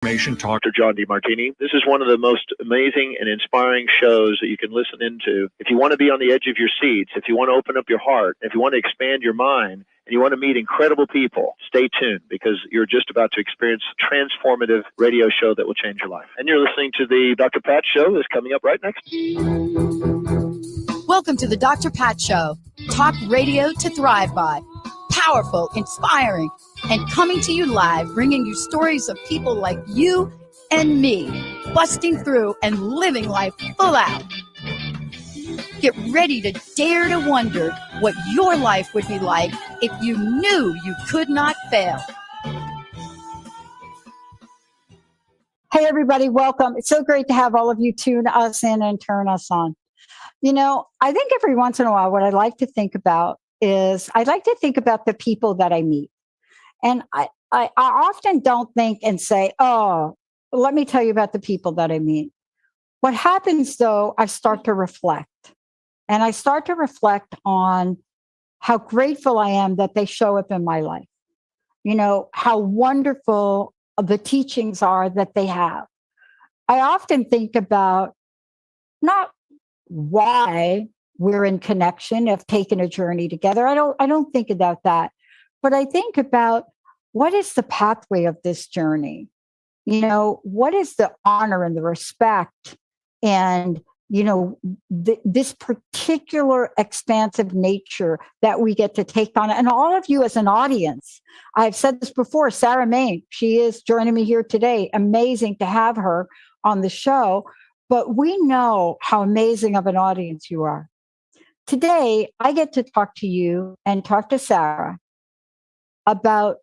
Talk to John DeMartini. This is one of the most amazing and inspiring shows that you can listen into. If you want to be on the edge of your seats, if you want to open up your heart, if you want to expand your mind, and you want to meet incredible people, stay tuned because you're just about to experience a transformative radio show that will change your life. And you're listening to the Dr. Pat Show that's coming up right next. Welcome to the Dr. Pat Show. Talk radio to thrive by. Powerful, inspiring, and coming to you live, bringing you stories of people like you and me, busting through and living life full out. Get ready to dare to wonder what your life would be like if you knew you could not fail. Hey, everybody, welcome. It's so great to have all of you tune us in and turn us on. You know, I think every once in a while, what I like to think about is I'd like to think about the people that I meet. And I often don't think and say, oh, let me tell you about the people that I meet. What happens, though, I start to reflect. And I start to reflect on how grateful I am that they show up in my life. You know, how wonderful the teachings are that they have. I often think about not why we're in connection, have taken a journey together. I don't think about that. But I think about what is the pathway of this journey? You know, what is the honor and the respect and, you know, this particular expansive nature that we get to take on. And all of you as an audience, I've said this before, Sarah Mane, she is joining me here today. Amazing to have her on the show. But we know how amazing of an audience you are. Today, I get to talk to you and talk to Sarah about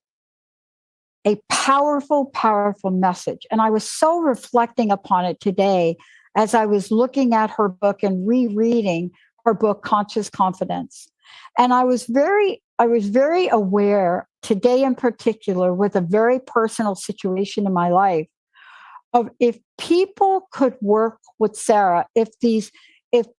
a powerful, powerful message. And I was so reflecting upon it today as I was looking at her book and rereading her book, Conscious Confidence. And I was very aware today in particular with a very personal situation in my life of if people could work with Sarah, if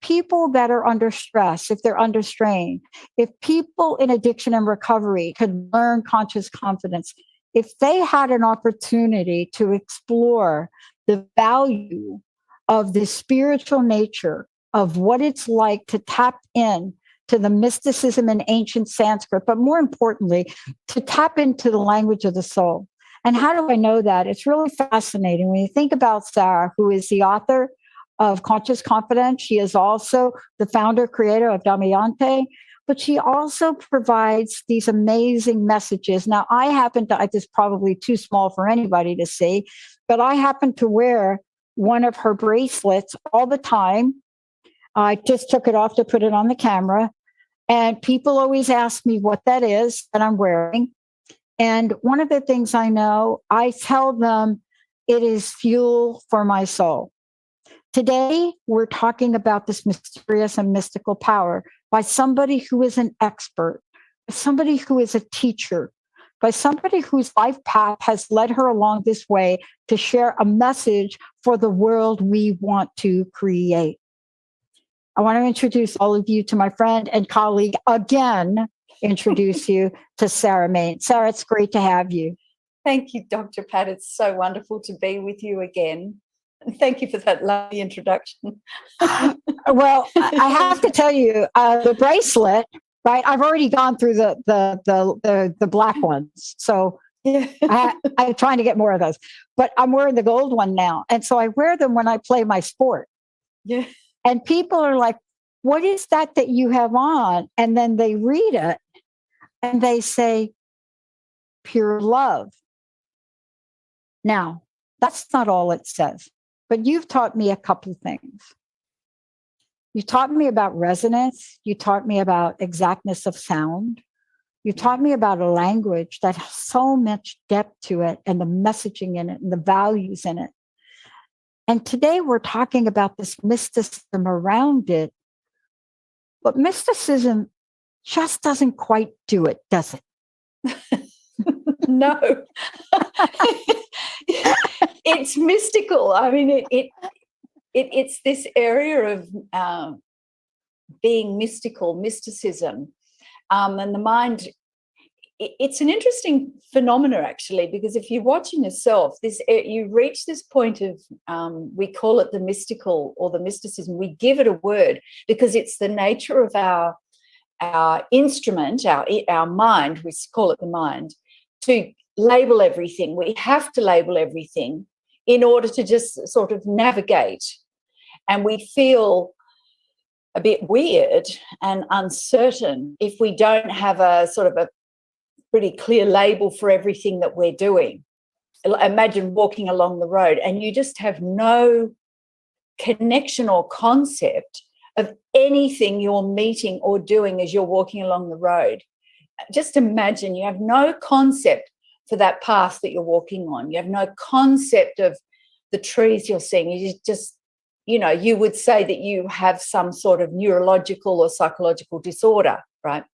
people that are under stress, if they're under strain, if people in addiction and recovery could learn conscious confidence, if they had an opportunity to explore the value of the spiritual nature of what it's like to tap in to the mysticism in ancient Sanskrit, but more importantly, to tap into the language of the soul. And how do I know that? It's really fascinating when you think about Sarah, who is the author of Conscious Confidence. She is also the founder, creator of Damayanti, but she also provides these amazing messages. Now, this is probably too small for anybody to see, but I happen to wear one of her bracelets all the time. I just took it off to put it on the camera. And people always ask me what that is that I'm wearing. And one of the things I know, I tell them it is fuel for my soul. Today, we're talking about this mysterious and mystical power by somebody who is an expert, by somebody who is a teacher, by somebody whose life path has led her along this way to share a message for the world we want to create. I want to introduce all of you to my friend and colleague again, introduce you to Sarah Mane. Sarah, it's great to have you. Thank you, Dr. Pat. It's so wonderful to be with you again. Thank you for that lovely introduction. Well, I have to tell you, the bracelet, right? I've already gone through the black ones, so I'm trying to get more of those. But I'm wearing the gold one now, and so I wear them when I play my sport. Yeah. And people are like, "What is that you have on?" And then they read it, and they say, "Pure love." Now, that's not all it says. But you've taught me a couple things. You taught me about resonance. You taught me about exactness of sound. You taught me about a language that has so much depth to it and the messaging in it and the values in it. And today we're talking about this mysticism around it. But mysticism just doesn't quite do it, does it? No. It's mystical. I mean, it's this area of being mystical, mysticism. And the mind it's an interesting phenomena, actually, because if you're watching yourself, you reach this point of, we call it the mystical or the mysticism. We give it a word because it's the nature of our instrument, our mind, we call it the mind, to label everything. We have to label everything in order to just sort of navigate. And we feel a bit weird and uncertain if we don't have a sort of a pretty clear label for everything that we're doing. Imagine walking along the road and you just have no connection or concept of anything you're meeting or doing as you're walking along the road. Just imagine you have no concept for that path that you're walking on. You have no concept of the trees you're seeing. You just, you would say that you have some sort of neurological or psychological disorder, right?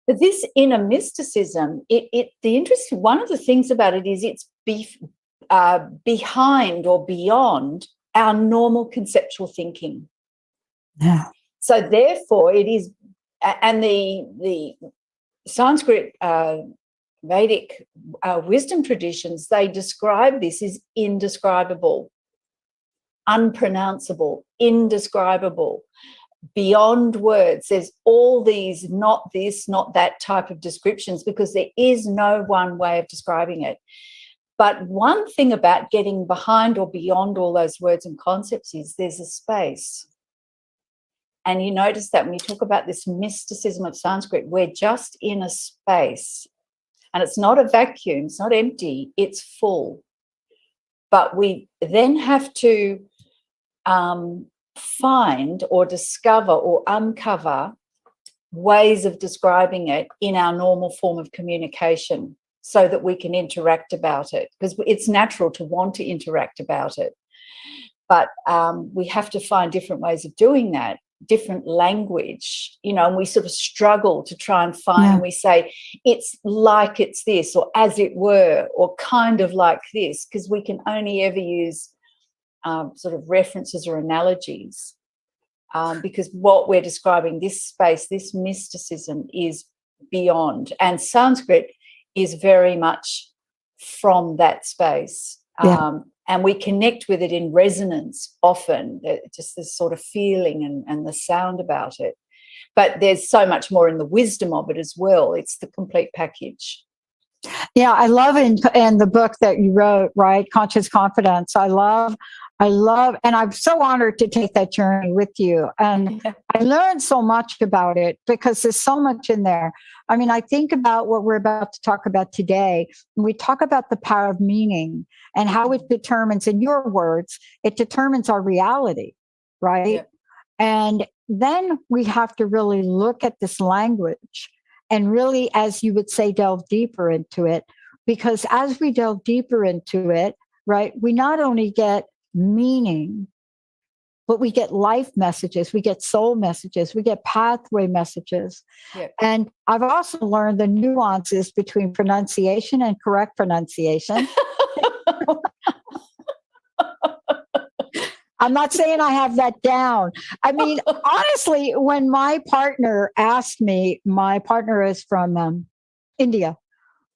But this inner mysticism, one of the things about it is it's behind or beyond our normal conceptual thinking. Yeah. So therefore it is, and the Sanskrit Vedic wisdom traditions, they describe this as indescribable, unpronounceable, indescribable, beyond words. There's all these not this, not that type of descriptions because there is no one way of describing it. But one thing about getting behind or beyond all those words and concepts is there's a space. And you notice that when you talk about this mysticism of Sanskrit, we're just in a space. And it's not a vacuum, it's not empty, it's full. But we then have to find or discover or uncover ways of describing it in our normal form of communication so that we can interact about it, because it's natural to want to interact about it. But we have to find different ways of doing that, different language, and we sort of struggle to try and find, and we say, it's like it's this, or as it were, or kind of like this, because we can only ever use sort of references or analogies, because what we're describing, this space, this mysticism, is beyond. And Sanskrit is very much from that space. And we connect with it in resonance often, just this sort of feeling and the sound about it. But there's so much more in the wisdom of it as well. It's the complete package. Yeah, I love in the book that you wrote, right? Conscious Confidence. I love, and I'm so honored to take that journey with you. And I learned so much about it because there's so much in there. I mean, I think about what we're about to talk about today. We talk about the power of meaning and how it determines, in your words, it determines our reality, right? Yeah. And then we have to really look at this language and really, as you would say, delve deeper into it. Because as we delve deeper into it, right, we not only get meaning, but we get life messages, we get soul messages, we get pathway messages. Yeah. And I've also learned the nuances between pronunciation and correct pronunciation. I'm not saying I have that down. I mean, honestly, when my partner asked me, my partner is from India,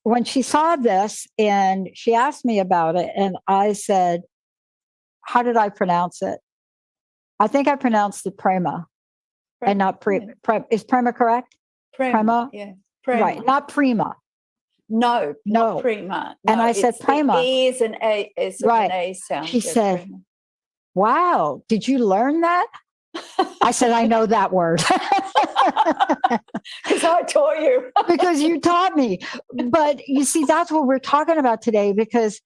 when she saw this and she asked me about it, and I said, how did I pronounce it? I think I pronounced it prema and not prema. Is prema correct? Prema? Yeah. Prema. Right, not prima. No, not prema. No, and I said prema. The E is an A, is right. An A sound. She said, prema. Wow, did you learn that? I said, I know that word. Because I taught you. Because you taught me. But you see, that's what we're talking about today, because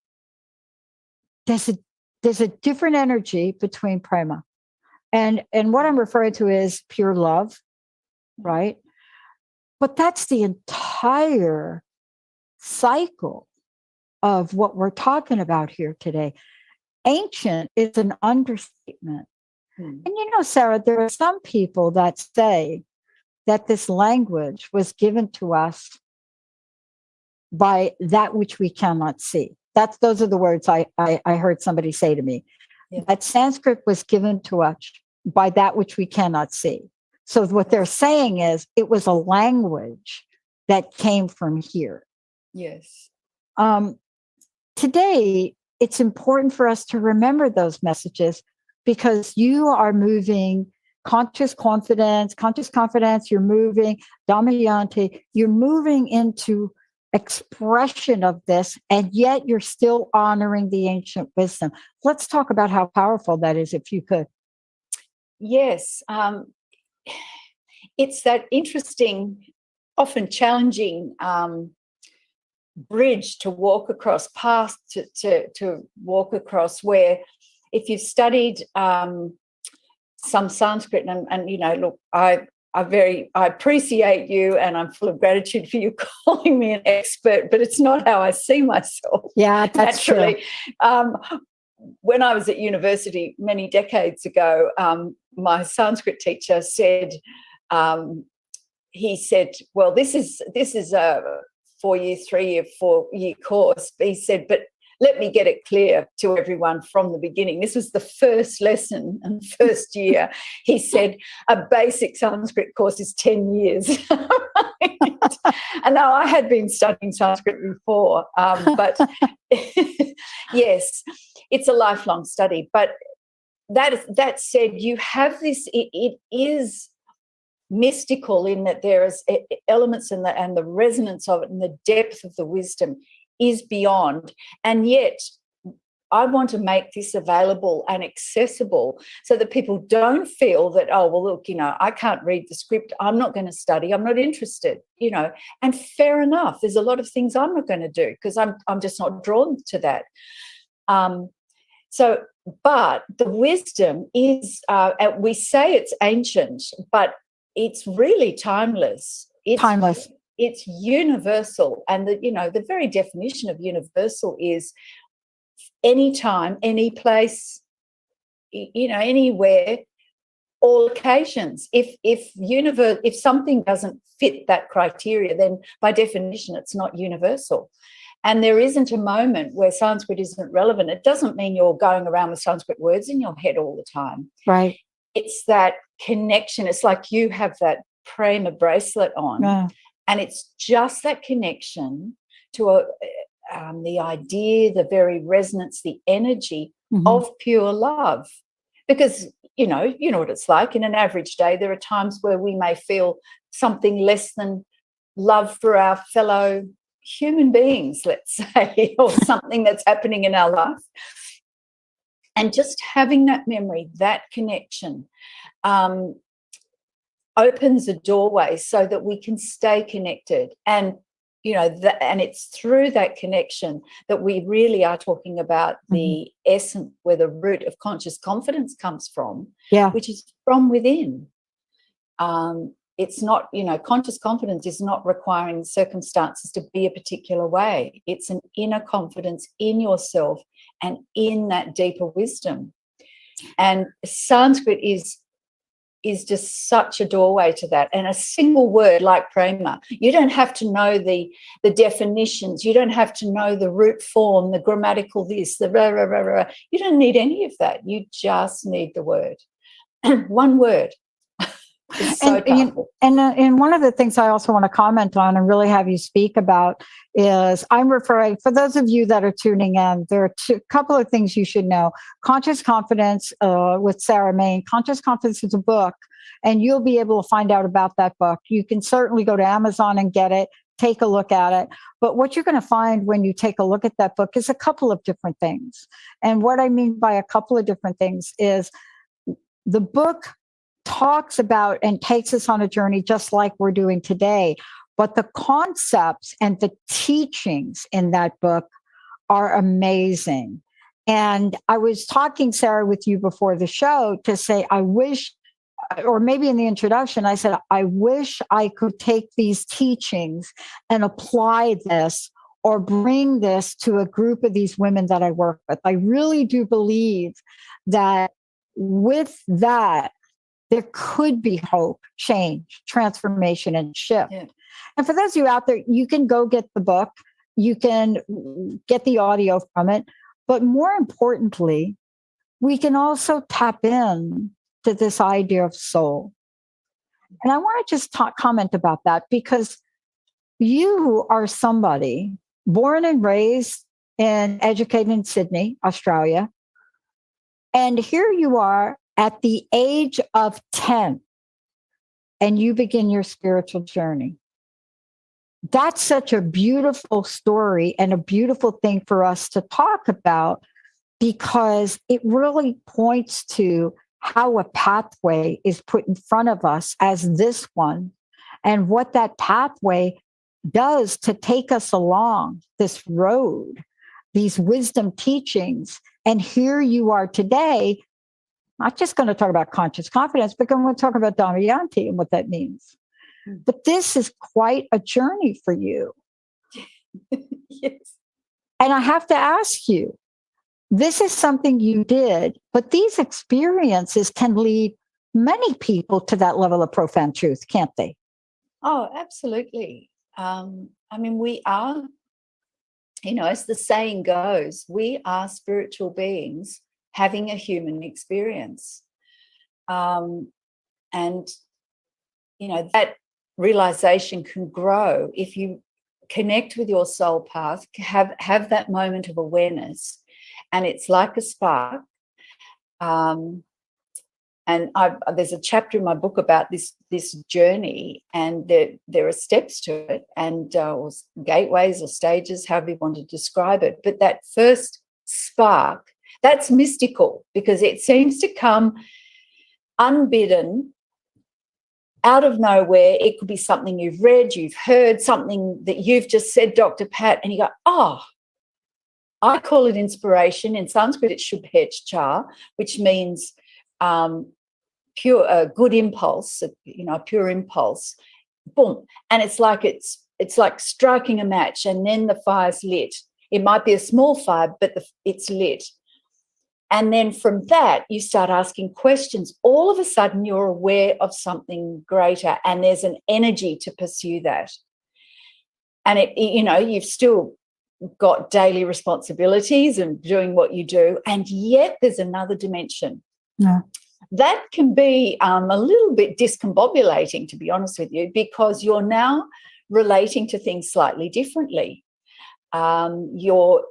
there's a different energy between prema. And what I'm referring to is pure love, right? But that's the entire cycle of what we're talking about here today. Ancient is an understatement. And Sarah, there are some people that say that this language was given to us by that which we cannot see. Those are the words I heard somebody say to me. Yeah. That Sanskrit was given to us by that which we cannot see. So what they're saying is it was a language that came from here. Yes. Today, it's important for us to remember those messages because you are moving conscious confidence, you're moving Damayanti, you're moving into expression of this, and yet you're still honoring the ancient wisdom. Let's talk about how powerful that is, if you could. Yes. It's that interesting, often challenging bridge to walk across, path to walk across, where if you've studied some Sanskrit, and you know, look, I appreciate you, and I'm full of gratitude for you calling me an expert, but it's not how I see myself. Yeah, that's naturally. True. When I was at university many decades ago, my Sanskrit teacher said, he said, well, this is a 4-year, 3-year, 4-year course. He said, but let me get it clear to everyone from the beginning. This was the first lesson and first year. He said, a basic Sanskrit course is 10 years. And now I had been studying Sanskrit before, but yes, it's a lifelong study. But that said, you have this, it is mystical in that there is elements in and the resonance of it and the depth of the wisdom is beyond. And yet I want to make this available and accessible so that people don't feel that, oh, well, look, you know, I can't read the script. I'm not going to study. I'm not interested, you know, and fair enough. There's a lot of things I'm not going to do because I'm just not drawn to that. But the wisdom is, we say it's ancient, but it's really timeless. It's timeless. It's universal. And the very definition of universal is anytime, any place, anywhere, all occasions. If something doesn't fit that criteria, then by definition it's not universal. And there isn't a moment where Sanskrit isn't relevant. It doesn't mean you're going around with Sanskrit words in your head all the time. Right. It's that connection. It's like you have that prema bracelet on, and it's just that connection to the idea, the very resonance, the energy of pure love. Because, you know what it's like. In an average day, there are times where we may feel something less than love for our fellow human beings, let's say, or something that's happening in our life. And just having that memory, that connection, opens a doorway so that we can stay connected. And, and it's through that connection that we really are talking about the essence, where the root of conscious confidence comes from, which is from within. It's not, conscious confidence is not requiring circumstances to be a particular way. It's an inner confidence in yourself and in that deeper wisdom. And Sanskrit is just such a doorway to that. And a single word like prema, you don't have to know the definitions. You don't have to know the root form, the grammatical this, the rah, rah, rah, rah. You don't need any of that. You just need the word. One word. It's so powerful. And one of the things I also want to comment on and really have you speak about is I'm referring, for those of you that are tuning in, there are a couple of things you should know. Conscious Confidence with Sarah Mane. Conscious Confidence is a book, and you'll be able to find out about that book. You can certainly go to Amazon and get it, take a look at it. But what you're going to find when you take a look at that book is a couple of different things. And what I mean by a couple of different things is the book talks about and takes us on a journey just like we're doing today. But the concepts and the teachings in that book are amazing. And I was talking, Sarah, with you before the show to say, I wish, or maybe in the introduction, I said, I wish I could take these teachings and apply this or bring this to a group of these women that I work with. I really do believe that with that, there could be hope, change, transformation, and shift. Yeah. And for those of you out there, you can go get the book. You can get the audio from it. But more importantly, we can also tap in to this idea of soul. And I want to just comment about that because, you are somebody born and raised and educated in Sydney, Australia. And here you are at the age of 10, and you begin your spiritual journey. That's such a beautiful story and a beautiful thing for us to talk about, because it really points to how a pathway is put in front of us as this one, and what that pathway does to take us along this road, these wisdom teachings. And here you are today, not just going to talk about conscious confidence, but I'm going to talk about Damayanti and what that means. But this is quite a journey for you. Yes. And I have to ask you, this is something you did, but these experiences can lead many people to that level of profound truth, can't they? Oh, absolutely. I mean, we are, as the saying goes, we are spiritual beings having a human experience. And, that realization can grow if you connect with your soul path, have that moment of awareness, and it's like a spark. And there's a chapter in my book about this journey, and there are steps to it, and or gateways or stages, however you want to describe it. But that first spark, that's mystical, because it seems to come unbidden, out of nowhere. It could be something you've read, you've heard, something that you've just said, Dr. Pat, and you go, oh, I call it inspiration. In Sanskrit, it's shubhechcha, which means pure, good impulse, pure impulse. Boom. And it's like striking a match, and then the fire's lit. It might be a small fire, but it's lit. And then from that, you start asking questions. All of a sudden, you're aware of something greater, and there's an energy to pursue that. And you've still got daily responsibilities and doing what you do, and yet there's another dimension. Yeah. That can be a little bit discombobulating, to be honest with you, because you're now relating to things slightly differently. Your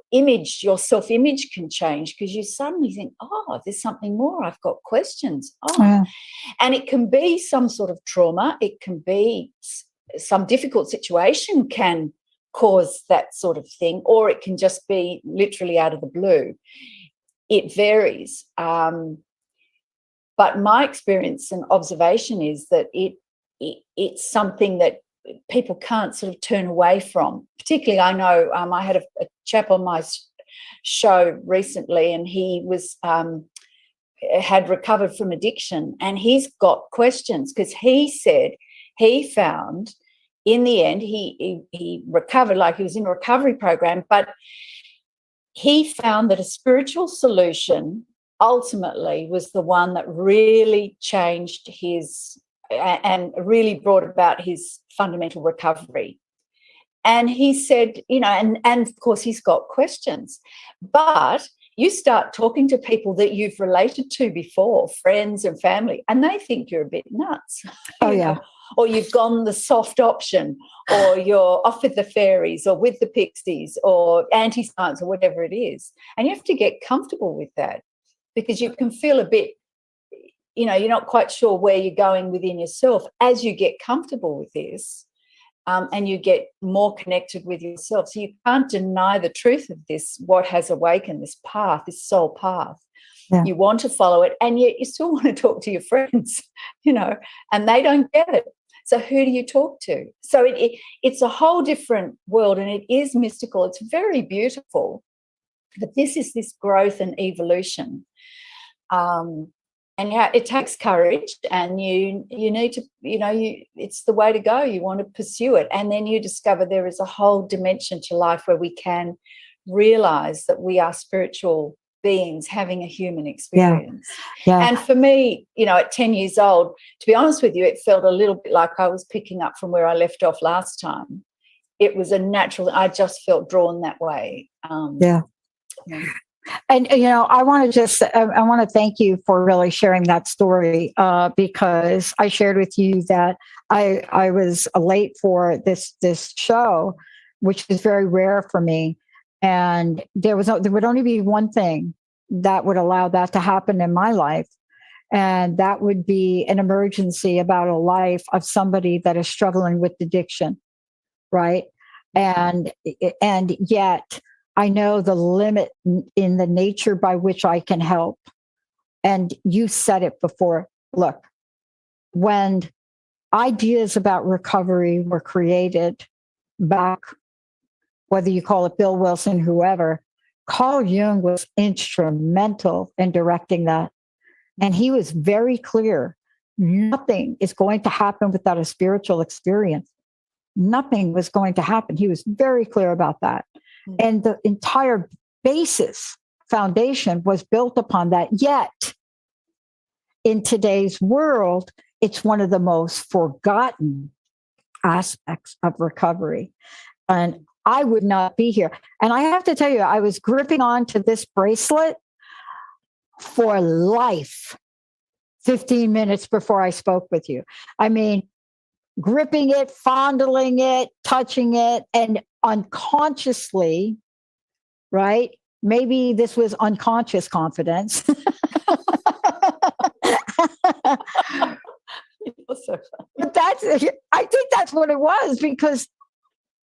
self-image can change, because you suddenly think, oh, there's something more. I've got questions. And it can be some sort of trauma. It can be some difficult situation can cause that sort of thing, or it can just be literally out of the blue. It varies. But my experience and observation is that it's something that people can't sort of turn away from. Particularly, I know I had a chap on my show recently, and he had recovered from addiction, and he's got questions, because he said he found in the end he recovered, like he was in a recovery program, but he found that a spiritual solution ultimately was the one that really changed and really brought about his fundamental recovery. And he said, and of course he's got questions, but you start talking to people that you've related to before, friends and family, and they think you're a bit nuts. Oh, yeah. Or you've gone the soft option, or you're off with the fairies or with the pixies or anti-science or whatever it is. And you have to get comfortable with that, because you can feel a bit, you're not quite sure where you're going within yourself as you get comfortable with this, and you get more connected with yourself. So you can't deny the truth of this, what has awakened, this path, this soul path. Yeah. You want to follow it, and yet you still want to talk to your friends, and they don't get it. So who do you talk to? So it's a whole different world, and it is mystical. It's very beautiful. But this is this growth and evolution. And it takes courage, and you need to, it's the way to go. You want to pursue it. And then you discover there is a whole dimension to life where we can realize that we are spiritual beings having a human experience. Yeah. And for me, at 10 years old, to be honest with you, it felt a little bit like I was picking up from where I left off last time. It was a natural, I just felt drawn that way. Yeah. And, I want to I want to thank you for really sharing that story, because I shared with you that I was late for this show, which is very rare for me. And there would only be one thing that would allow that to happen in my life. And that would be an emergency about a life of somebody that is struggling with addiction. Right. And yet I know the limit in the nature by which I can help. And you said it before. Look, when ideas about recovery were created back, whether you call it Bill Wilson, whoever, Carl Jung was instrumental in directing that. And he was very clear. Nothing is going to happen without a spiritual experience. Nothing was going to happen. He was very clear about that. And the entire foundation was built upon that. Yet, in today's world, it's one of the most forgotten aspects of recovery. And I would not be here. And I have to tell you, I was gripping onto this bracelet for life 15 minutes before I spoke with you. I mean, gripping it, fondling it, touching it, and unconsciously, right? Maybe this was unconscious confidence. But I think that's what it was, because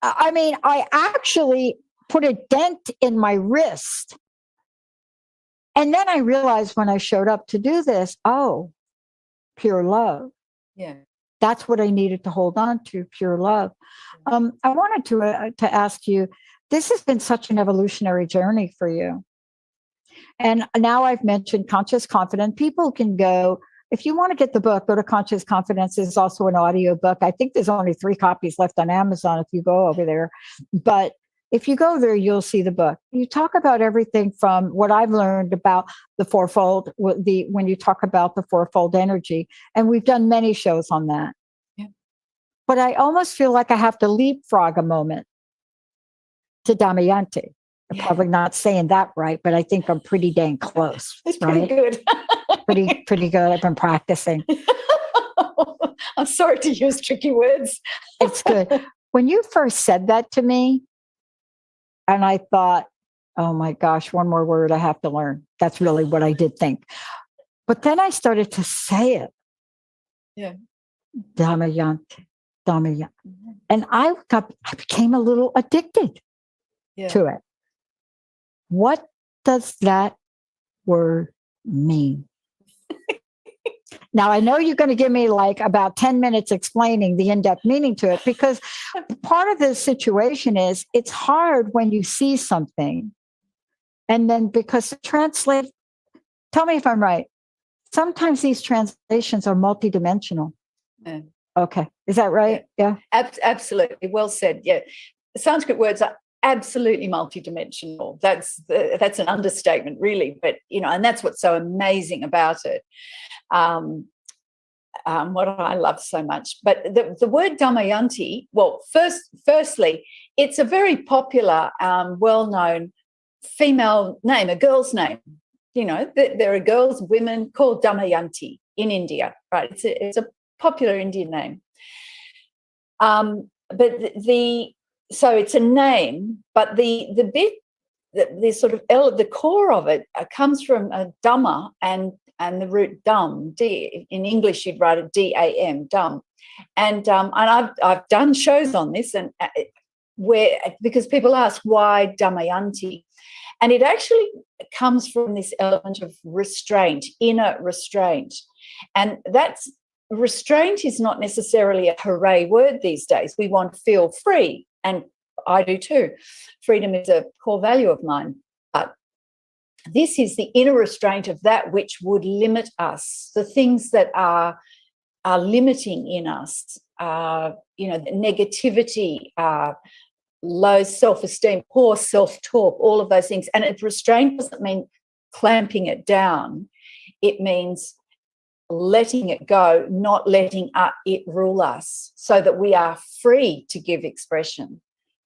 I mean, I actually put a dent in my wrist. And then I realized when I showed up to do this, oh, pure love. Yeah. That's what I needed to hold on to, pure love. I wanted to ask you, this has been such an evolutionary journey for you. And now I've mentioned Conscious Confidence. People can go, if you want to get the book, go to Conscious Confidence. There's also an audio book. I think there's only 3 copies left on Amazon if you go over there. But if you go there, you'll see the book. You talk about everything from what I've learned about the fourfold, when you talk about the fourfold energy. And we've done many shows on that. Yeah. But I almost feel like I have to leapfrog a moment to Damayanti. I'm probably not saying that right, but I think I'm pretty dang close. It's right? pretty good. pretty good. I've been practicing. I'm sorry to use tricky words. It's good. When you first said that to me, and I thought, oh my gosh, one more word I have to learn. That's really what I did think. But then I started to say it. Yeah. Damayanti. And I became a little addicted to it. What does that word mean? Now, I know you're going to give me like about 10 minutes explaining the in-depth meaning to it, because part of the situation is it's hard when you see something. And then because tell me if I'm right. Sometimes these translations are multidimensional. Yeah. Okay. Is that right? Yeah. Absolutely. Well said. Yeah. Sanskrit words are absolutely multidimensional. That's an understatement, really. But, and that's what's so amazing about it. What I love so much. But the word Damayanti, well, firstly, it's a very popular, well-known female name, a girl's name. There are girls, women called Damayanti in India, right? It's a popular Indian name. But so it's a name, but the bit, the sort of the core of it comes from a Dhamma and the root dum. In English, you'd write it D-A-M, dum. And I've done shows on this, and because people ask why Damayanti, and it actually comes from this element of restraint, inner restraint, and that's restraint is not necessarily a hooray word these days. We want to feel free, and I do too. Freedom is a core value of mine, but this is the inner restraint of that which would limit us, the things that are limiting in us, negativity, low self-esteem, poor self-talk, all of those things. And restraint doesn't mean clamping it down. It means letting it go, not letting it rule us, so that we are free to give expression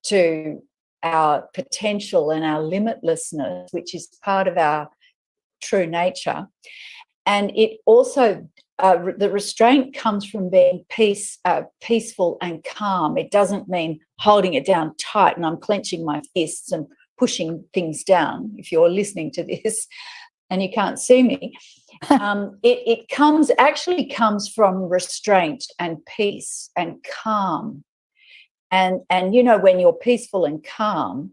to our potential and our limitlessness, which is part of our true nature. And it also, the restraint comes from being peaceful and calm. It doesn't mean holding it down tight and I'm clenching my fists and pushing things down. If you're listening to this and you can't see me, it comes from restraint and peace and calm. And when you're peaceful and calm,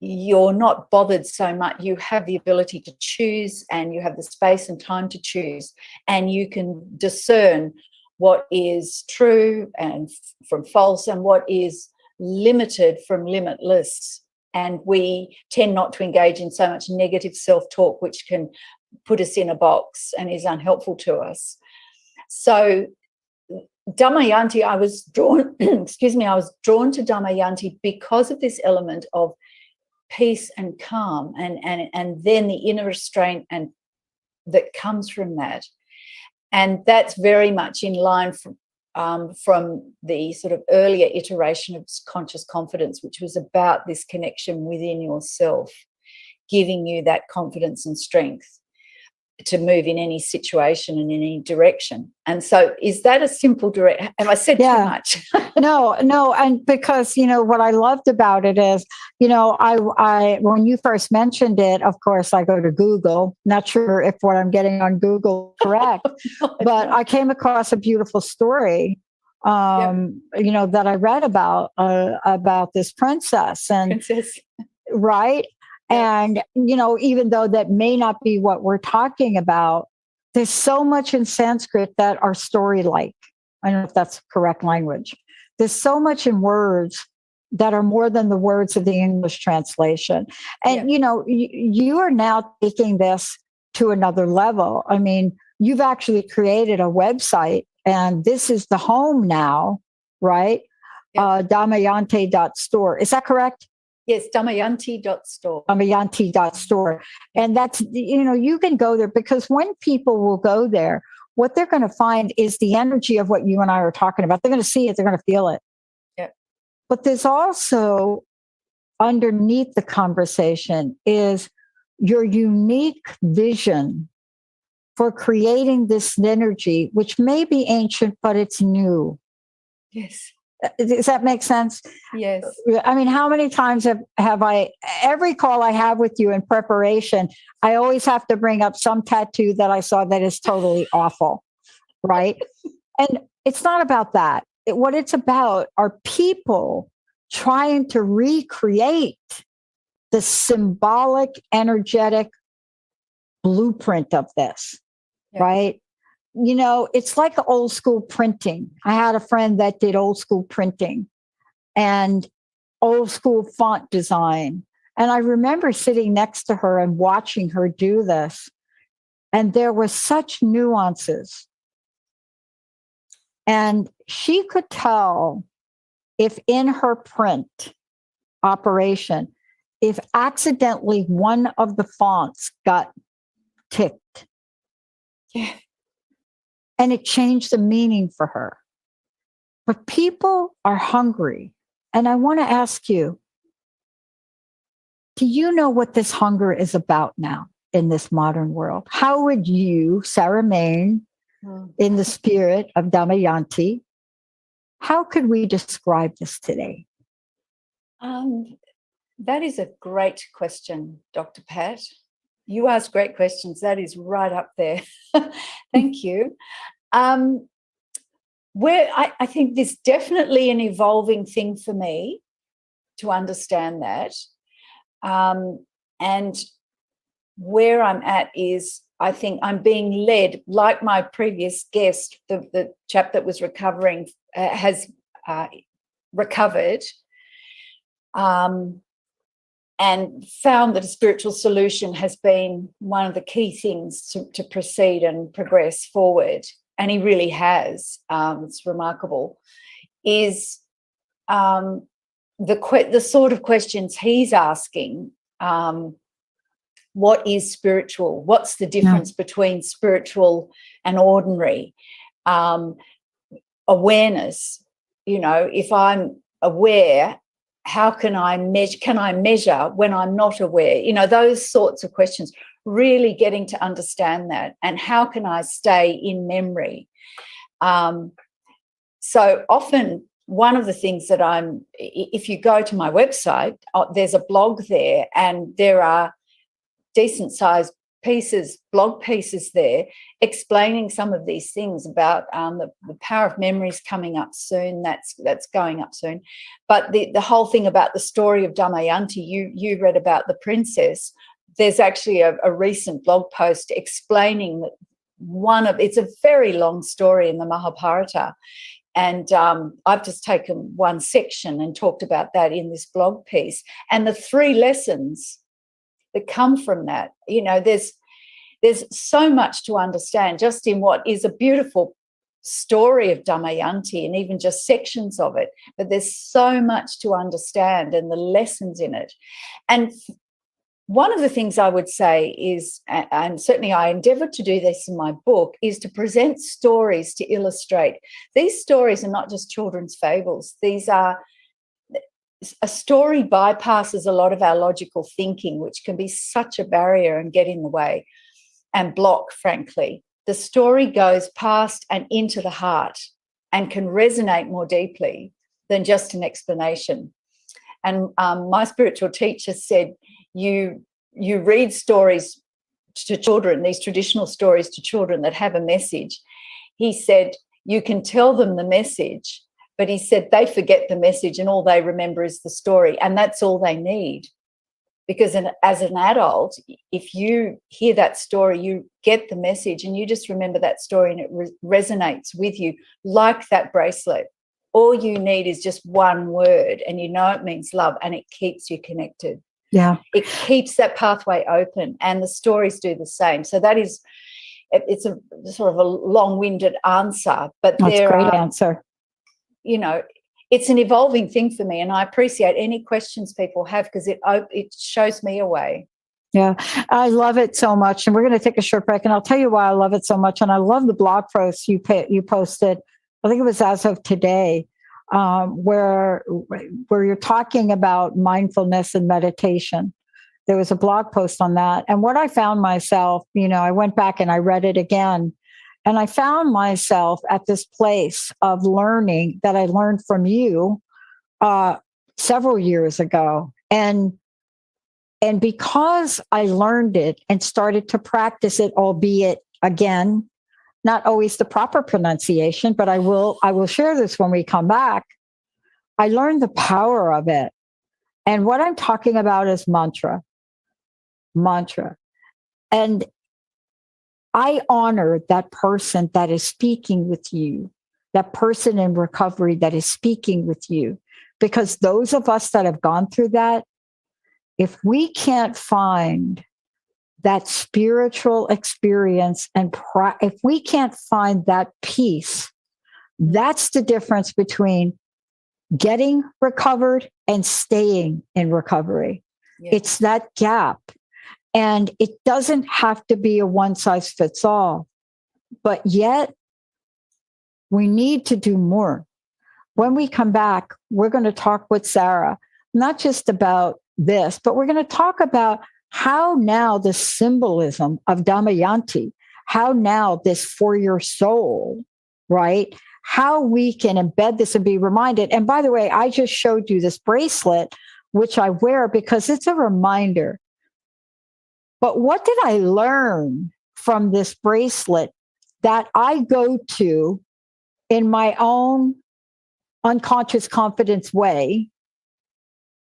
you're not bothered so much. You have the ability to choose, and you have the space and time to choose, and you can discern what is true and from false, and what is limited from limitless. And we tend not to engage in so much negative self-talk, which can put us in a box and is unhelpful to us. So Damayanti, I was drawn to Damayanti because of this element of peace and calm, and then the inner restraint and that comes from that. And that's very much in line from the sort of earlier iteration of conscious confidence, which was about this connection within yourself, giving you that confidence and strength to move in any situation and in any direction. And so is that a simple direct? Have I said too much? No. And because, what I loved about it is, I when you first mentioned it, of course, I go to Google, not sure if what I'm getting on Google is correct, but I came across a beautiful story, that I read about this princess right. And, even though that may not be what we're talking about, there's so much in Sanskrit that are story-like. I don't know if that's correct language. There's so much in words that are more than the words of the English translation. And, you are now taking this to another level. I mean, you've actually created a website, and this is the home now, right? Yep. Damayanti.store. Is that correct? Yes, Damayanti.store. Damayanti.store. And that's, you can go there, because when people will go there, what they're going to find is the energy of what you and I are talking about. They're going to see it. They're going to feel it. Yeah. But there's also, underneath the conversation, is your unique vision for creating this energy, which may be ancient, but it's new. Yes. Does that make sense? Yes. I mean, how many times have I, every call I have with you in preparation, I always have to bring up some tattoo that I saw that is totally awful, right? And it's not about that. What it's about are people trying to recreate the symbolic, energetic blueprint of this, right? It's like old school printing. I had a friend that did old school printing and old school font design. And I remember sitting next to her and watching her do this. And there were such nuances. And she could tell if in her print operation, if accidentally one of the fonts got ticked. Yeah. And it changed the meaning for her. But people are hungry. And I want to ask you, do you know what this hunger is about now in this modern world? How would you, Sarah Mane, in the spirit of Damayanti, how could we describe this today? That is a great question, Dr. Pat. You ask great questions. That is right up there. Thank you. Where I think this definitely an evolving thing for me to understand that. And where I'm at is, I think I'm being led, like my previous guest, the chap that was recovering has recovered, and found that a spiritual solution has been one of the key things to proceed and progress forward. And he really has. It's remarkable. Is the sort of questions he's asking. What is spiritual? What's the difference between spiritual and ordinary? Awareness. If I'm aware how can I measure when I'm not aware? You know, those sorts of questions, really getting to understand that. And how can I stay in memory? So often one of the things that if you go to my website, there's a blog there, and there are decent sized blog pieces there, explaining some of these things about the power of memories coming up soon. That's going up soon. But the whole thing about the story of Damayanti, you read about the princess. There's actually a recent blog post explaining that it's a very long story in the Mahabharata. And I've just taken one section and talked about that in this blog piece. And the 3 lessons that come from that, you know, there's so much to understand just in what is a beautiful story of Damayanti, and even just sections of it. But there's so much to understand, and the lessons in it. And one of the things I would say is, and certainly I endeavoured to do this in my book, is to present stories to illustrate. These stories are not just children's fables. A story bypasses a lot of our logical thinking, which can be such a barrier and get in the way and block, frankly. The story goes past and into the heart and can resonate more deeply than just an explanation. And my spiritual teacher said, you read stories to children, these traditional stories to children that have a message. He said, you can tell them the message, but he said they forget the message and all they remember is the story, and that's all they need. Because as an adult, if you hear that story, you get the message and you just remember that story, and it resonates with you like that bracelet. All you need is just one word, and you know it means love, and it keeps you connected. Yeah. It keeps that pathway open, and the stories do the same. So it's a sort of a long-winded answer, but that's a great answer. You know, it's an evolving thing for me, and I appreciate any questions people have, because it shows me a way. Yeah, I love it so much. And we're going to take a short break, and I'll tell you why I love it so much. And I love the blog post you posted, I think it was as of today, where you're talking about mindfulness and meditation. There was a blog post on that. And what I found myself, you know, I went back and I read it again, and I found myself at this place of learning that I learned from you several years ago. And because I learned it and started to practice it, albeit again, not always the proper pronunciation, but I will share this when we come back. I learned the power of it. And what I'm talking about is mantra. And I honor that person that is speaking with you, that person in recovery that is speaking with you, because those of us that have gone through that, if we can't find that spiritual experience and if we can't find that peace, that's the difference between getting recovered and staying in recovery. Yeah. It's that gap. And it doesn't have to be a one size fits all, but yet we need to do more. When we come back, we're going to talk with Sarah, not just about this, but we're going to talk about how now the symbolism of Damayanti, how now this for your soul, right? How we can embed this and be reminded. And by the way, I just showed you this bracelet, which I wear because it's a reminder. But what did I learn from this bracelet that I go to in my own unconscious confidence way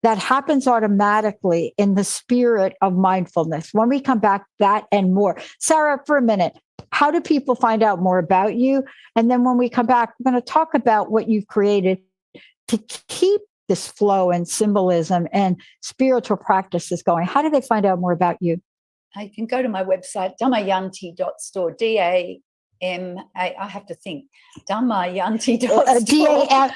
that happens automatically in the spirit of mindfulness? When we come back, that and more. Sarah, for a minute, how do people find out more about you? And then when we come back, we're going to talk about what you've created to keep this flow and symbolism and spiritual practices going. How do they find out more about you? You can go to my website, damayanti.store, I have to think, damayanti.store. Damayanti.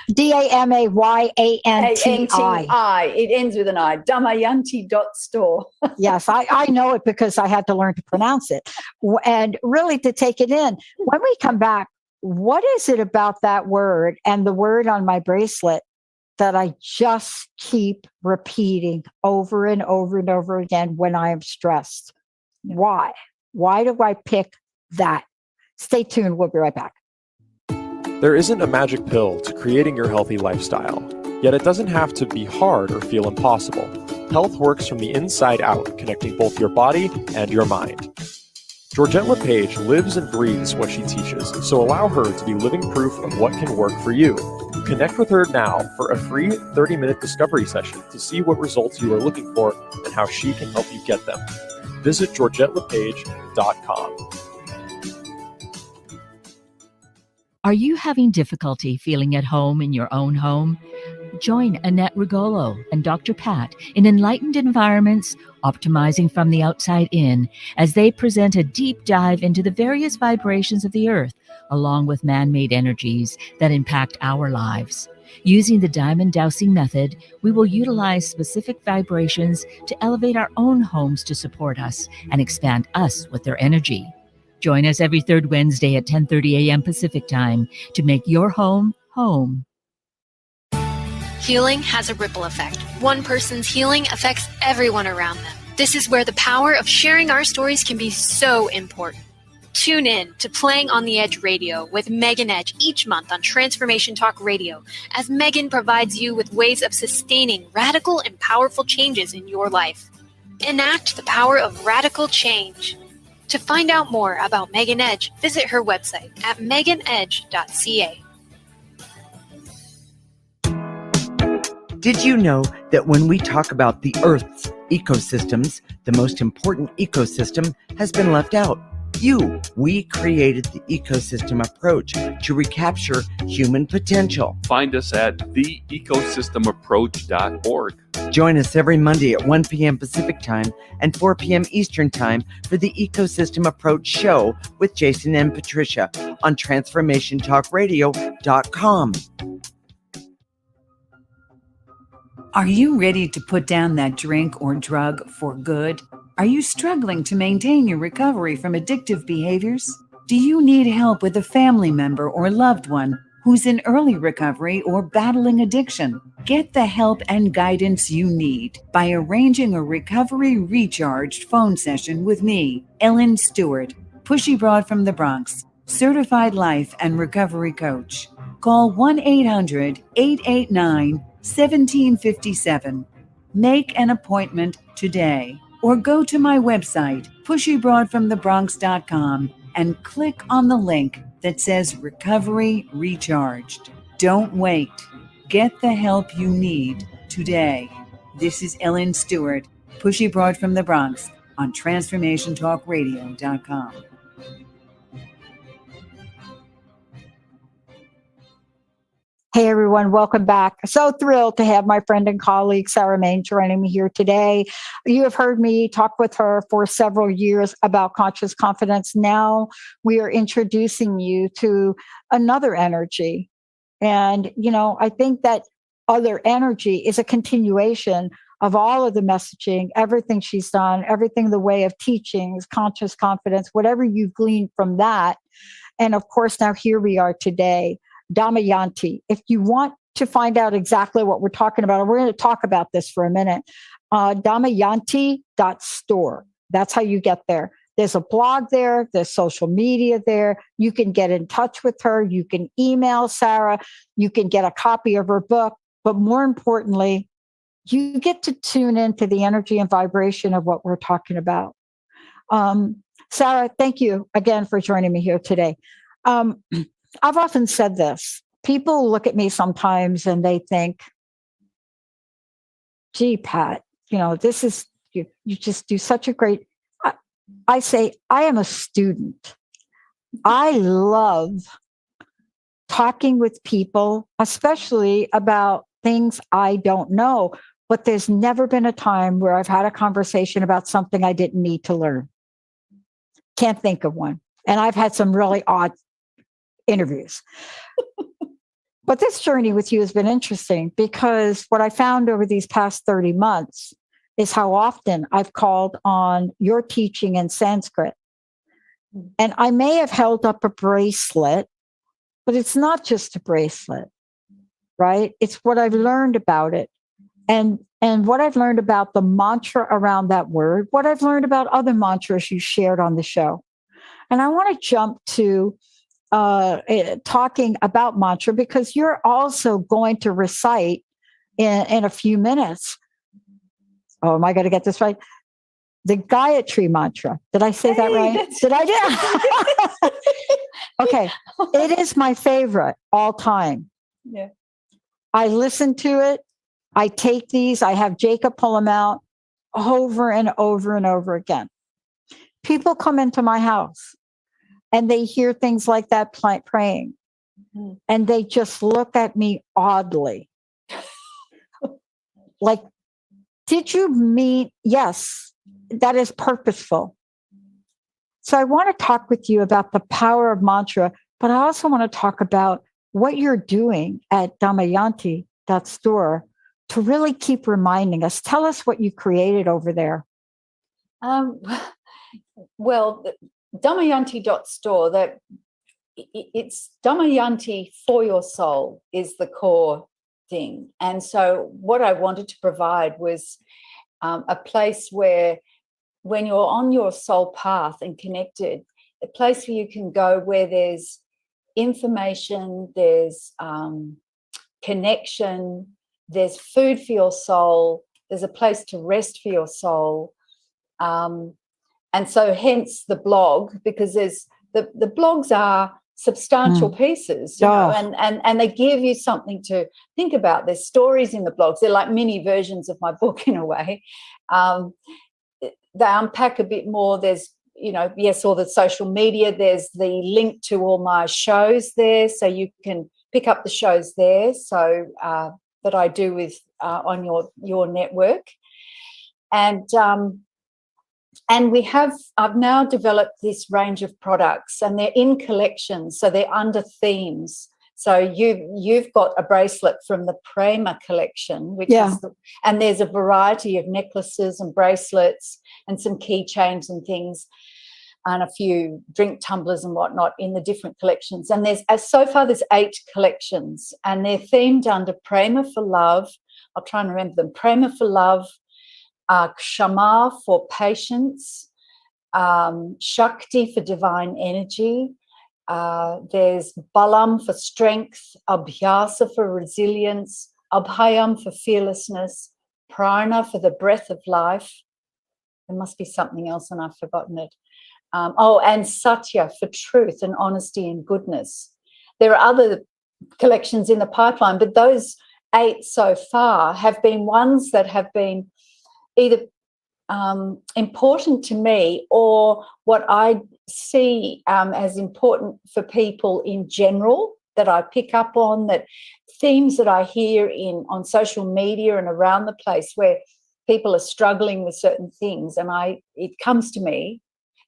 It ends with an I, damayanti.store. Yes, I know it because I had to learn to pronounce it and really to take it in. When we come back, what is it about that word and the word on my bracelet that I just keep repeating over and over and over again when I am stressed. Why? Why do I pick that? Stay tuned. We'll be right back. There isn't a magic pill to creating your healthy lifestyle, yet it doesn't have to be hard or feel impossible. Health works from the inside out, connecting both your body and your mind. Georgette LePage lives and breathes what she teaches, so allow her to be living proof of what can work for you. Connect with her now for a free 30-minute discovery session to see what results you are looking for and how she can help you get them. Visit GeorgetteLePage.com. Are you having difficulty feeling at home in your own home? Join Annette Rigolo and Dr. Pat in Enlightened Environments, Optimizing from the Outside In, as they present a deep dive into the various vibrations of the earth, along with man-made energies that impact our lives. Using the diamond dowsing method, we will utilize specific vibrations to elevate our own homes to support us and expand us with their energy. Join us every third Wednesday at 10:30 a.m. Pacific Time to make your home home. Healing has a ripple effect. One person's healing affects everyone around them. This is where the power of sharing our stories can be so important. Tune in to Playing on the Edge Radio with Megan Edge each month on Transformation Talk Radio, as Megan provides you with ways of sustaining radical and powerful changes in your life. Enact the power of radical change. To find out more about Megan Edge, visit her website at meganedge.ca. Did you know that when we talk about the Earth's ecosystems, the most important ecosystem has been left out? We created the ecosystem approach to recapture human potential. Find us at theecosystemapproach.org. Join us every Monday at 1 p.m. Pacific Time and 4 p.m. Eastern Time for the Ecosystem Approach Show with Jason and Patricia on TransformationTalkRadio.com. Are you ready to put down that drink or drug for good? Are you struggling to maintain your recovery from addictive behaviors? Do you need help with a family member or loved one who's in early recovery or battling addiction? Get the help and guidance you need by arranging a recovery recharged phone session with me, Ellen Stewart, Pushy Broad from the Bronx, certified life and recovery coach. Call 1-800-889-1757. Make an appointment today or go to my website, pushybroadfromthebronx.com, and click on the link that says Recovery Recharged. Don't wait. Get the help you need today. This is Ellen Stewart, Pushy Broad from the Bronx on TransformationTalkRadio.com. Hey everyone, welcome back. So thrilled to have my friend and colleague Sarah Mane joining me here today. You have heard me talk with her for several years about conscious confidence. Now we are introducing you to another energy. And, I think that other energy is a continuation of all of the messaging, everything she's done, everything the way of teachings, conscious confidence, whatever you've gleaned from that. And of course, now here we are today. Damayanti. If you want to find out exactly what we're talking about, and we're going to talk about this for a minute, damayanti.store. That's how you get there. There's a blog there. There's social media there. You can get in touch with her. You can email Sarah. You can get a copy of her book. But more importantly, you get to tune into the energy and vibration of what we're talking about. Sarah, thank you again for joining me here today. I've often said this. People look at me sometimes and they think, gee, Pat, this is, you just do such a great, I say, I am a student. I love talking with people, especially about things I don't know, but there's never been a time where I've had a conversation about something I didn't need to learn. Can't think of one. And I've had some really odd interviews. But this journey with you has been interesting because what I found over these past 30 months is how often I've called on your teaching in Sanskrit. And I may have held up a bracelet, but it's not just a bracelet, right? It's what I've learned about it. And what I've learned about the mantra around that word, what I've learned about other mantras you shared on the show. And I want to jump to talking about mantra, because you're also going to recite in a few minutes. Oh, am I going to get this right? The Gayatri Mantra. Did I say that right? Did I do? Okay. It is my favorite all time. Yeah. I listen to it. I take these. I have Jacob pull them out over and over and over again. People come into my house and they hear things like that praying. And they just look at me oddly. Like, did you mean? Yes, that is purposeful. So I want to talk with you about the power of mantra, but I also want to talk about what you're doing at Damayanti.store to really keep reminding us. Tell us what you created over there. Well, Damayanti.store, that it's Damayanti for your soul is the core thing. And so what I wanted to provide was a place where, when you're on your soul path and connected, a place where you can go where there's information, there's connection, there's food for your soul, there's a place to rest for your soul. And so hence the blog, because there's the blogs are substantial pieces, you know, and they give you something to think about. There's stories in the blogs. They're like mini versions of my book in a way. They unpack a bit more. There's, you know, yes, all the social media. There's the link to all my shows there, so you can pick up the shows there. So that I do with on your network, and I've now developed this range of products, and they're in collections, so they're under themes. So you've got a bracelet from the Prema collection, which is and there's a variety of necklaces and bracelets and some keychains and things, and a few drink tumblers and whatnot in the different collections. And so far there's 8 collections, and they're themed under Prema for love. I'll try and remember them. Prema for love, Kshama for patience, Shakti for divine energy. There's Balam for strength, Abhyasa for resilience, Abhayam for fearlessness, Prana for the breath of life. There must be something else and I've forgotten it. And Satya for truth and honesty and goodness. There are other collections in the pipeline, but those 8 so far have been ones that have been either important to me, or what I see as important for people in general, that I pick up on, that themes that I hear on social media and around the place where people are struggling with certain things, and it comes to me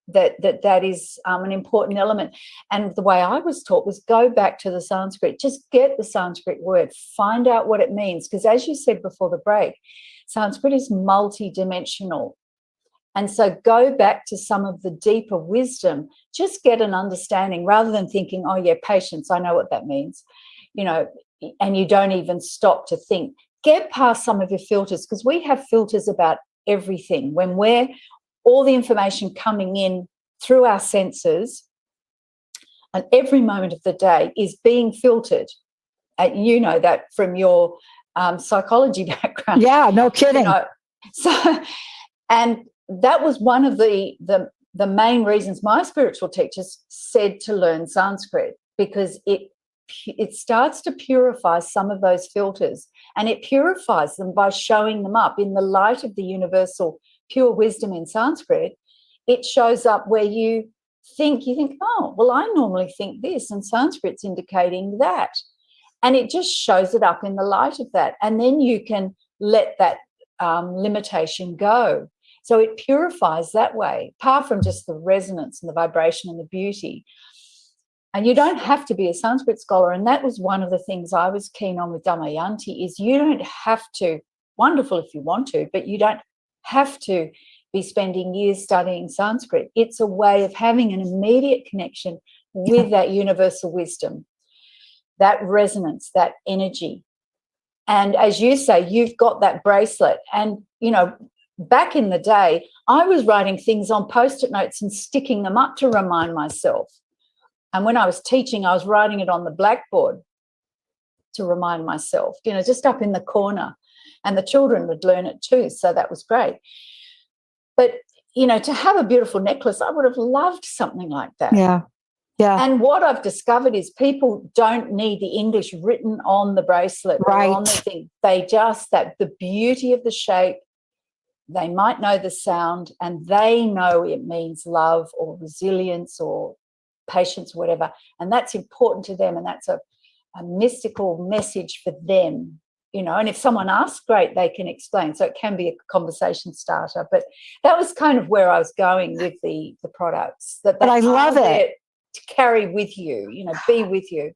that is an important element. And the way I was taught was go back to the Sanskrit, just get the Sanskrit word, find out what it means, because as you said before the break, Sanskrit is multi-dimensional. And so go back to some of the deeper wisdom, just get an understanding, rather than thinking, oh yeah, patience, I know what that means, you know, and you don't even stop to think. Get past some of your filters, because we have filters about everything. When we're all the information coming in through our senses, and every moment of the day is being filtered. You know that from your psychology background. Yeah, no kidding. You know, so, and that was one of the main reasons my spiritual teachers said to learn Sanskrit, because it starts to purify some of those filters, and it purifies them by showing them up in the light of the universal pure wisdom in Sanskrit. It shows up where you think, oh, well, I normally think this, and Sanskrit's indicating that. And it just shows it up in the light of that. And then you can let that limitation go. So it purifies that way, apart from just the resonance and the vibration and the beauty. And you don't have to be a Sanskrit scholar. And that was one of the things I was keen on with Damayanti, is you don't have to, wonderful if you want to, but you don't have to be spending years studying Sanskrit. It's a way of having an immediate connection with that universal wisdom, that resonance, that energy. And as you say, you've got that bracelet. And, you know, back in the day, I was writing things on Post-it notes and sticking them up to remind myself. And when I was teaching, I was writing it on the blackboard to remind myself, you know, just up in the corner. And the children would learn it too. So that was great. But, you know, to have a beautiful necklace, I would have loved something like that. Yeah. Yeah. And what I've discovered is people don't need the English written on the bracelet Right. or on the thing. They just, that the beauty of the shape, they might know the sound, and they know it means love or resilience or patience or whatever. And that's important to them. And that's a mystical message for them, you know. And if someone asks, great, they can explain. So it can be a conversation starter. But that was kind of where I was going with the products. But I love it. To carry with you, you know, be with you.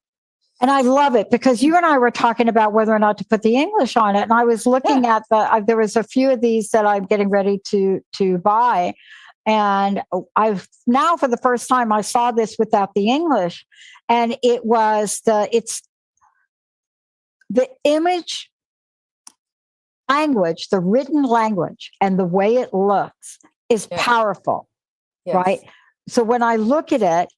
And I love it because you and I were talking about whether or not to put the English on it. And I was looking at there was a few of these that I'm getting ready to buy. And I've now, for the first time, I saw this without the English. And it's the image language, the written language, and the way it looks is powerful, right? So when I look at it,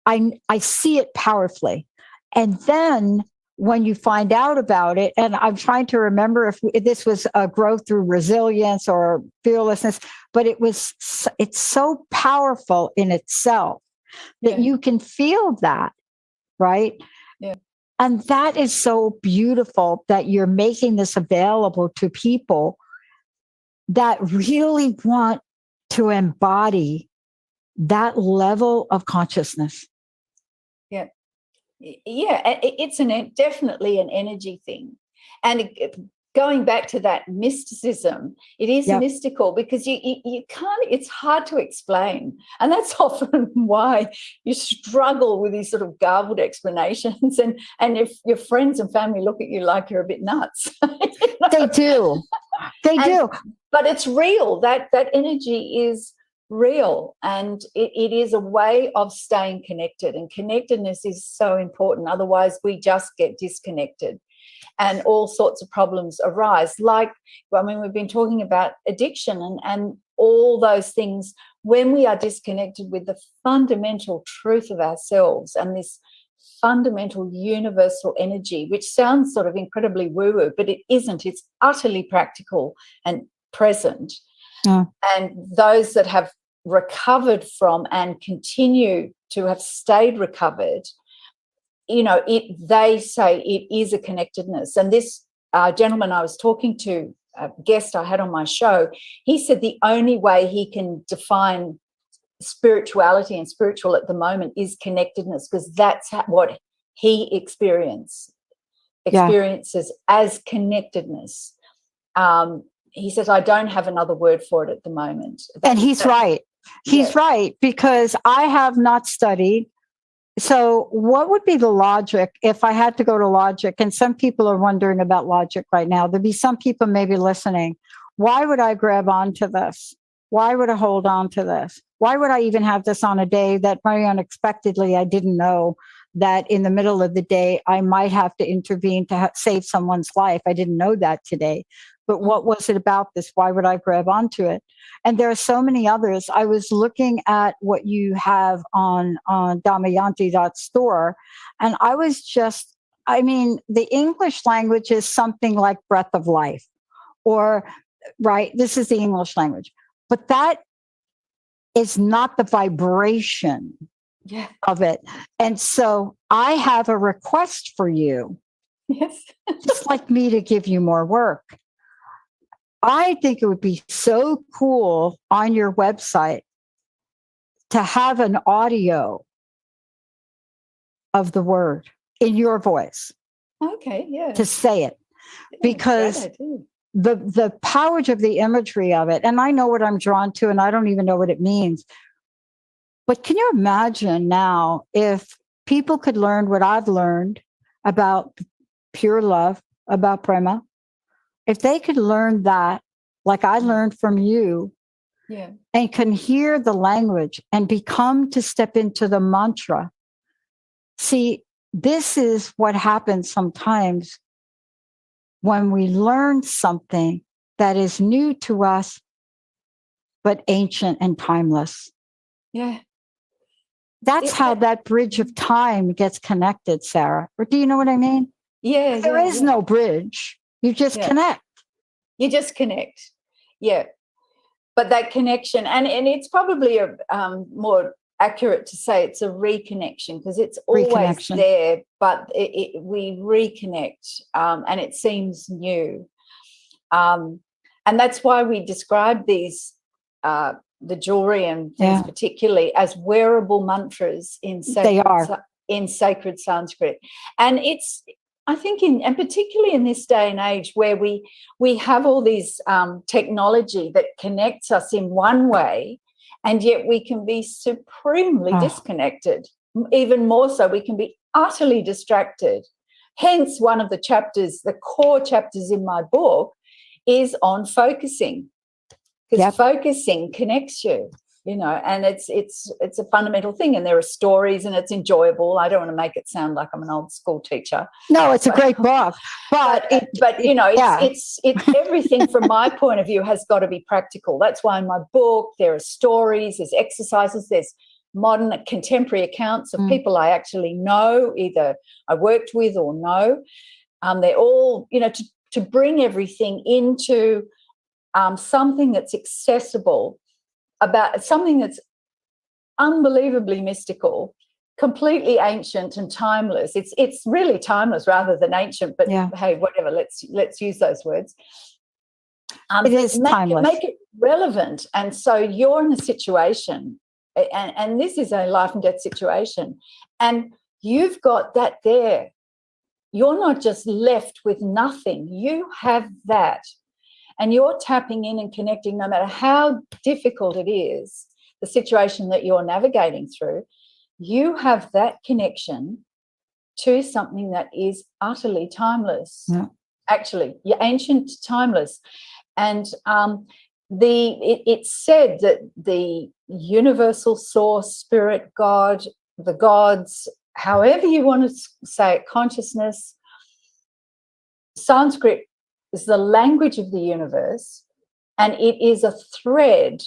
I see it powerfully. And then when you find out about it, and I'm trying to remember if this was a growth through resilience or fearlessness, but it's so powerful in itself that you can feel that, right? Yeah. And that is so beautiful that you're making this available to people that really want to embody that level of consciousness. Yeah, it's definitely an energy thing. And going back to that mysticism, it is mystical because you can't, it's hard to explain. And that's often why you struggle with these sort of garbled explanations. And if your friends and family look at you like you're a bit nuts. You know? They do. They do. But it's real. That energy is real, and it is a way of staying connected, and connectedness is so important. Otherwise we just get disconnected and all sorts of problems arise. Like, I mean, we've been talking about addiction and all those things. When we are disconnected with the fundamental truth of ourselves and this fundamental universal energy, which sounds sort of incredibly woo-woo, but it isn't. It's utterly practical and present. And those that have recovered from and continue to have stayed recovered, you know, they say it is a connectedness. And this gentleman I was talking to, a guest I had on my show, he said the only way he can define spirituality and spiritual at the moment is connectedness, because that's what he experiences as connectedness. He says, I don't have another word for it at the moment. And he's right. He's right, because I have not studied. So what would be the logic if I had to go to logic? And some people are wondering about logic right now. There'd be some people maybe listening. Why would I grab onto this? Why would I hold on to this? Why would I even have this on a day that very unexpectedly I didn't know that in the middle of the day I might have to intervene to save someone's life? I didn't know that today. But what was it about this? Why would I grab onto it? And there are so many others. I was looking at what you have on damayanti.store, and I was just, I mean, the English language is something like breath of life, or, right, this is the English language. But that is not the vibration of it. And so I have a request for you. Yes. Just like me to give you more work. I think it would be so cool on your website to have an audio of the word in your voice. Okay, yeah. To say it. Because the power of the imagery of it, and I know what I'm drawn to, and I don't even know what it means. But can you imagine now if people could learn what I've learned about pure love, about prema? If they could learn that, like I learned from you, and can hear the language and become to step into the mantra. See, this is what happens sometimes when we learn something that is new to us, but ancient and timeless. Yeah. That's how that bridge of time gets connected, Sarah. Or do you know what I mean? Yeah. There is no bridge. You just connect. You just connect. Yeah. But that connection, and it's probably more accurate to say it's a reconnection, because it's always there, but we reconnect, and it seems new. And that's why we describe these, the jewelry and things particularly, as wearable mantras in sacred Sanskrit. And it's, I think, and particularly in this day and age where we have all these technology that connects us in one way, and yet we can be supremely disconnected. Even more so, we can be utterly distracted. Hence, one of the chapters, the core chapters in my book, is on focusing, because focusing connects you. And it's a fundamental thing, and there are stories, and it's enjoyable. I don't want to make it sound like I'm an old school teacher. No, it's a great book, but it's everything from my point of view has got to be practical. That's why in my book there are stories, there's exercises, there's modern contemporary accounts of people I actually know, either I worked with or know. They're all, to bring everything into something that's accessible, about something that's unbelievably mystical, completely ancient and timeless. It's really timeless rather than ancient, but hey, whatever, let's use those words. It is timeless. Make it relevant. And so you're in a situation, and this is a life and death situation, and you've got that there. You're not just left with nothing. You have that. And you're tapping in and connecting, no matter how difficult it is, the situation that you're navigating through, you have that connection to something that is utterly timeless. Yeah. Actually, ancient, timeless. And it's said that the universal source, spirit, God, the gods, however you want to say it, consciousness, Sanskrit is the language of the universe, and it is a thread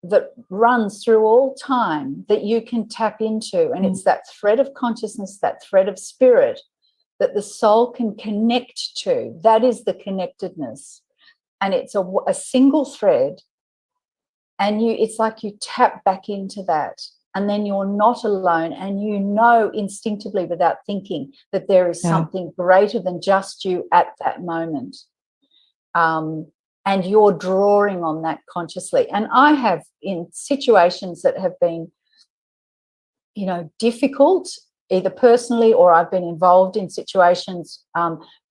that runs through all time that you can tap into, and it's that thread of consciousness, that thread of spirit that the soul can connect to. That is the connectedness, and it's a single thread, and it's like you tap back into that, and then you're not alone, and instinctively without thinking that there is something greater than just you at that moment. And you're drawing on that consciously. And I have, in situations that have been, difficult, either personally or I've been involved in situations,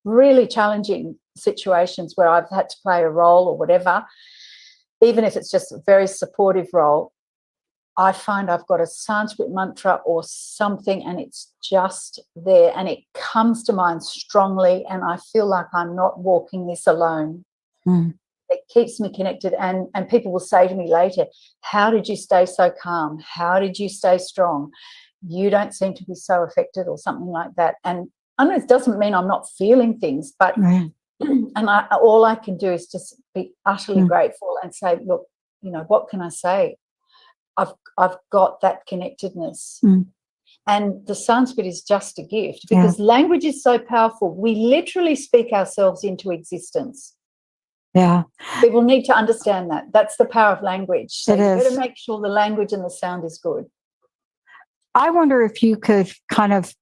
really challenging situations where I've had to play a role or whatever, even if it's just a very supportive role, I find I've got a Sanskrit mantra or something, and it's just there, and it comes to mind strongly, and I feel like I'm not walking this alone. It keeps me connected, and people will say to me later, how did you stay so calm? How did you stay strong? You don't seem to be so affected, or something like that. And I know it doesn't mean I'm not feeling things, but all I can do is just be utterly grateful and say, look, what can I say? I've got that connectedness. And the Sanskrit is just a gift, because language is so powerful. We literally speak ourselves into existence. Yeah. People need to understand that. That's the power of language. So you is. better make sure the language and the sound is good. I wonder if you could kind of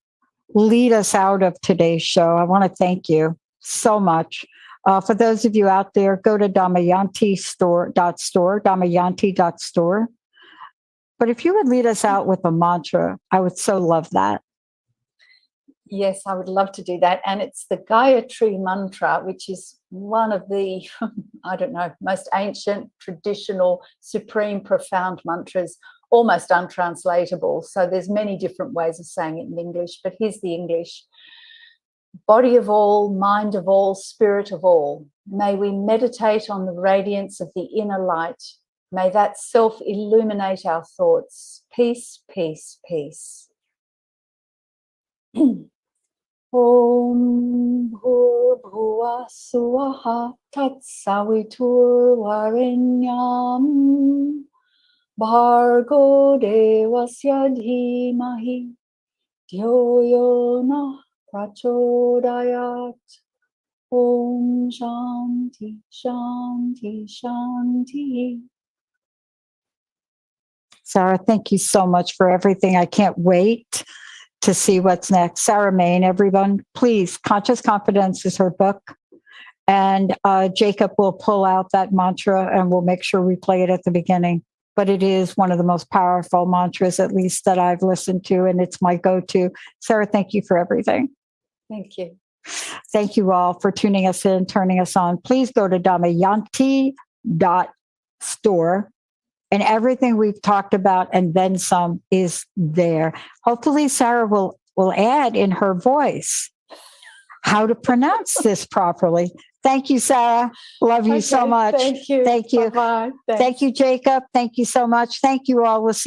lead us out of today's show. I want to thank you so much. For those of you out there, go to damayanti.store, damayanti.store. But if you would lead us out with a mantra, I would so love that. Yes, I would love to do that. And it's the Gayatri Mantra, which is one of the, most ancient, traditional, supreme, profound mantras, almost untranslatable. So there's many different ways of saying it in English, but here's the English. Body of all, mind of all, spirit of all, may we meditate on the radiance of the inner light. May that self illuminate our thoughts. Peace, peace, peace. Om Bhurbhuva Swaha Tatsaviturvarenyam Bhargo Devasya Dhimahi Dhyo Yo Nah Prachodayat. Om Shanti Shanti Shanti. Sarah, thank you so much for everything. I can't wait to see what's next. Sarah Mane, everyone, please, Conscious Confidence is her book. And Jacob will pull out that mantra and we'll make sure we play it at the beginning. But it is one of the most powerful mantras, at least that I've listened to, and it's my go-to. Sarah, thank you for everything. Thank you. Thank you all for tuning us in, turning us on. Please go to damayanti.store. And everything we've talked about and then some is there. Hopefully, Sarah will add in her voice how to pronounce this properly. Thank you, Sarah. Love you so much. Thank you. Thank you. Bye-bye. Thank you, Jacob. Thank you so much. Thank you all. We'll see